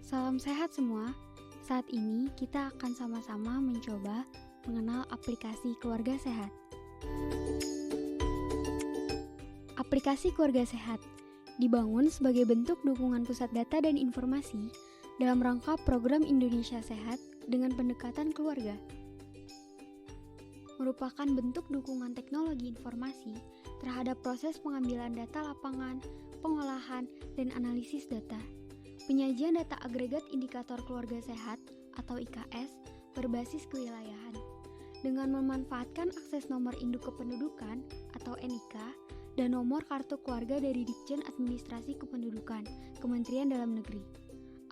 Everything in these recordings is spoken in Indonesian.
Salam sehat semua. Saat ini kita akan sama-sama mencoba mengenal aplikasi Keluarga Sehat. Aplikasi Keluarga Sehat dibangun sebagai bentuk dukungan pusat data dan informasi dalam rangka program Indonesia Sehat dengan pendekatan keluarga. Merupakan bentuk dukungan teknologi informasi terhadap proses pengambilan data lapangan, pengolahan, dan analisis data. Penyajian data agregat indikator keluarga sehat atau IKS berbasis kewilayahan dengan memanfaatkan akses nomor induk kependudukan atau NIK dan nomor kartu keluarga dari Ditjen Administrasi Kependudukan Kementerian Dalam Negeri.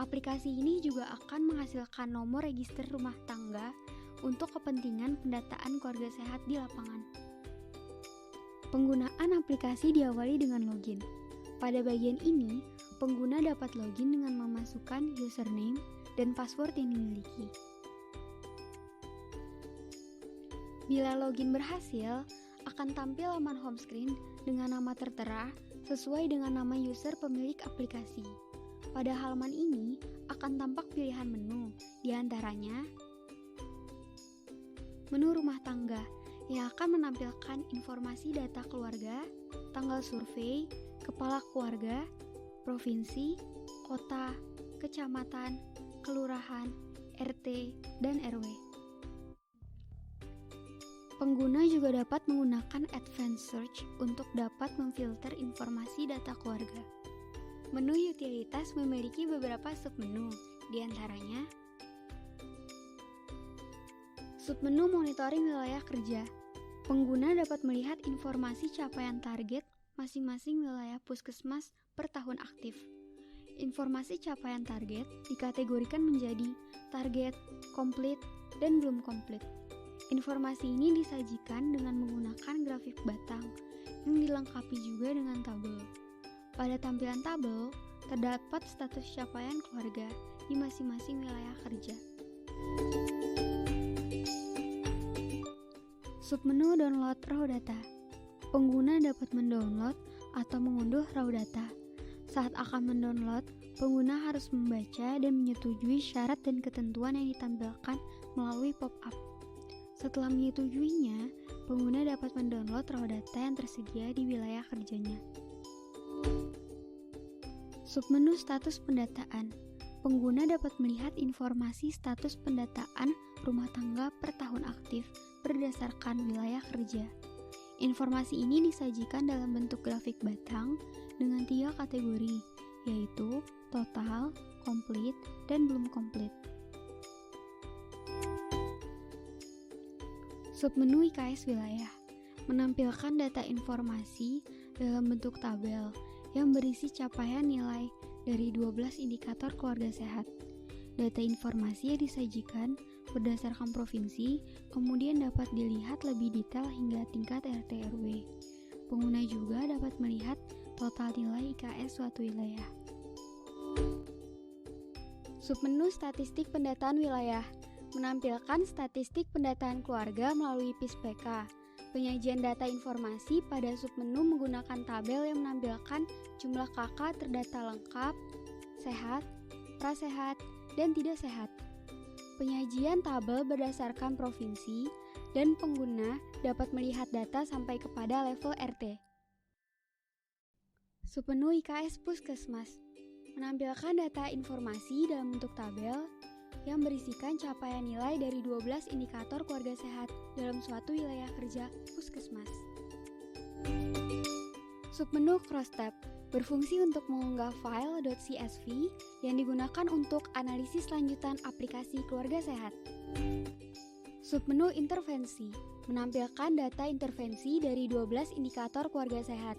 Aplikasi ini juga akan menghasilkan nomor register rumah tangga untuk kepentingan pendataan keluarga sehat di lapangan. Penggunaan aplikasi diawali dengan login. Pada bagian ini, pengguna dapat login dengan memasukkan username dan password yang dimiliki. Bila login berhasil, akan tampil laman home screen dengan nama tertera sesuai dengan nama user pemilik aplikasi. Pada halaman ini akan tampak pilihan menu, diantaranya menu rumah tangga yang akan menampilkan informasi data keluarga, tanggal survei, kepala keluarga, provinsi, kota, kecamatan, kelurahan, RT, dan RW. Pengguna juga dapat menggunakan Advanced Search untuk dapat memfilter informasi data keluarga. Menu utilitas memiliki beberapa submenu, diantaranya submenu monitoring wilayah kerja. Pengguna dapat melihat informasi capaian target masing-masing wilayah puskesmas per tahun aktif. Informasi capaian target dikategorikan menjadi target, komplit, dan belum komplit. Informasi ini disajikan dengan menggunakan grafik batang yang dilengkapi juga dengan tabel. Pada tampilan tabel, terdapat status capaian keluarga di masing-masing wilayah kerja. Submenu download raw data. Pengguna dapat mendownload atau mengunduh raw data. Saat akan mendownload, pengguna harus membaca dan menyetujui syarat dan ketentuan yang ditampilkan melalui pop-up. Setelah menyetujuinya, pengguna dapat mendownload raw data yang tersedia di wilayah kerjanya. Submenu status pendataan. Pengguna dapat melihat informasi status pendataan rumah tangga per tahun aktif berdasarkan wilayah kerja. Informasi ini disajikan dalam bentuk grafik batang dengan 3 kategori, yaitu total, komplit, dan belum komplit. Submenu IKS wilayah menampilkan data informasi dalam bentuk tabel yang berisi capaian nilai dari 12 indikator keluarga sehat. Data informasi yang disajikan berdasarkan provinsi, kemudian dapat dilihat lebih detail hingga tingkat RT RW. Pengguna juga dapat melihat total nilai IKS suatu wilayah. Submenu statistik pendataan wilayah menampilkan statistik pendataan keluarga melalui PIS/PK. Penyajian data informasi pada submenu menggunakan tabel yang menampilkan jumlah kakak terdata lengkap, sehat, prasehat, dan tidak sehat. Penyajian tabel berdasarkan provinsi dan pengguna dapat melihat data sampai kepada level RT. Submenu IKS Puskesmas menampilkan data informasi dalam bentuk tabel yang berisikan capaian nilai dari 12 indikator keluarga sehat dalam suatu wilayah kerja puskesmas. Submenu Crosstab berfungsi untuk mengunggah file .csv yang digunakan untuk analisis lanjutan aplikasi keluarga sehat. Submenu Intervensi menampilkan data intervensi dari 12 indikator keluarga sehat.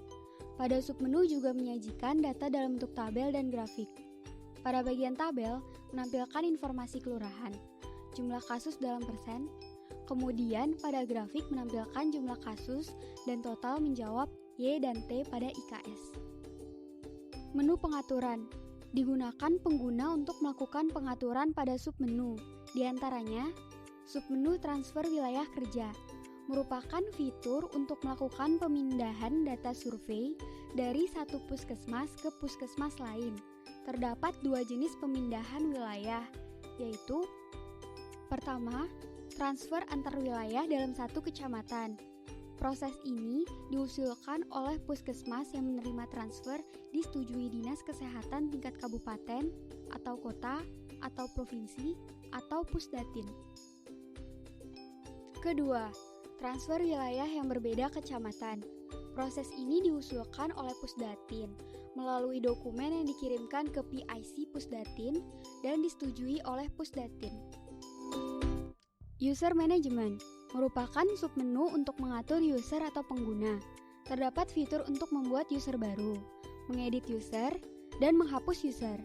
Pada submenu juga menyajikan data dalam bentuk tabel dan grafik. Pada bagian tabel menampilkan informasi kelurahan, jumlah kasus dalam persen, kemudian pada grafik menampilkan jumlah kasus dan total menjawab Y dan T pada IKS. Menu pengaturan digunakan pengguna untuk melakukan pengaturan pada submenu, diantaranya submenu transfer wilayah kerja, merupakan fitur untuk melakukan pemindahan data survei dari satu puskesmas ke puskesmas lain terdapat dua jenis pemindahan wilayah, yaitu pertama, transfer antar wilayah dalam satu kecamatan. Proses ini diusulkan oleh puskesmas yang menerima transfer disetujui Dinas Kesehatan tingkat kabupaten atau kota atau provinsi atau Pusdatin. Kedua, transfer wilayah yang berbeda kecamatan. Proses ini diusulkan oleh Pusdatin melalui dokumen yang dikirimkan ke PIC Pusdatin dan disetujui oleh Pusdatin. User Management merupakan submenu untuk mengatur user atau pengguna. Terdapat fitur untuk membuat user baru, mengedit user, dan menghapus user.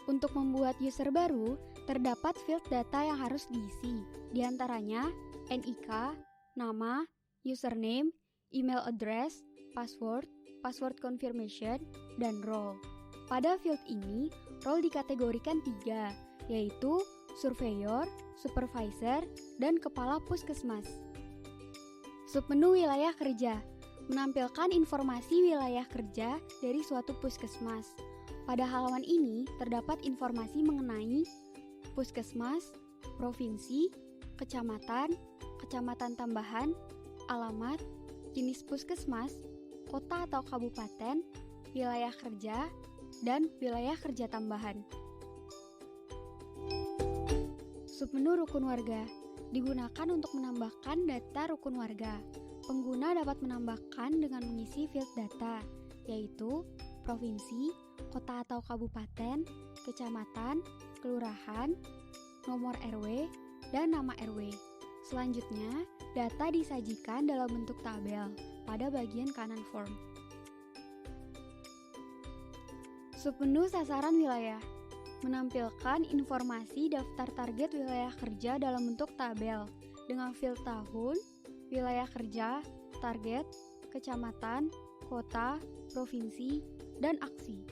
Untuk membuat user baru, terdapat field data yang harus diisi, di antaranya NIK, nama, username, email address, password, password confirmation, dan role. Pada field ini, role dikategorikan 3, yaitu surveyor, supervisor, dan kepala puskesmas. Submenu wilayah kerja menampilkan informasi wilayah kerja dari suatu puskesmas. Pada halaman ini terdapat informasi mengenai puskesmas, provinsi, kecamatan, kecamatan tambahan, alamat, jenis puskesmas, kota atau kabupaten, wilayah kerja, dan wilayah kerja tambahan. Submenu rukun warga digunakan untuk menambahkan data rukun warga. Pengguna dapat menambahkan dengan mengisi field data, yaitu provinsi, kota atau kabupaten, kecamatan, kelurahan, nomor RW, dan nama RW. Selanjutnya, data disajikan dalam bentuk tabel pada bagian kanan form. Submenu sasaran wilayah menampilkan informasi daftar target wilayah kerja dalam bentuk tabel dengan field tahun, wilayah kerja, target, kecamatan, kota, provinsi, dan aksi.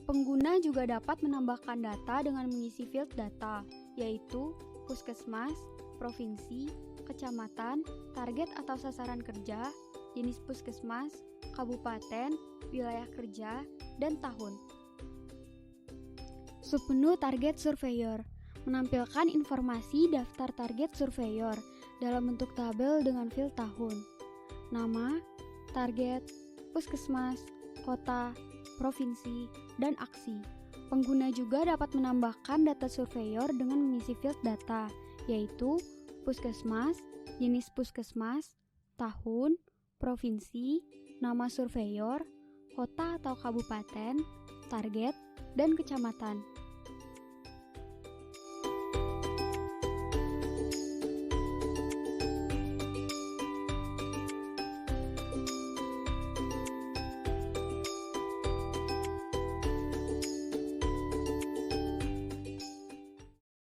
Pengguna juga dapat menambahkan data dengan mengisi field data, yaitu puskesmas, provinsi, kecamatan, target atau sasaran kerja, jenis puskesmas, kabupaten, wilayah kerja, dan tahun. Submenu target surveyor menampilkan informasi daftar target surveyor dalam bentuk tabel dengan field tahun, nama, target, puskesmas, kota, provinsi, dan aksi. Pengguna juga dapat menambahkan data surveyor dengan mengisi field data, yaitu puskesmas, jenis puskesmas, tahun, provinsi, nama surveyor, kota atau kabupaten, target, dan kecamatan.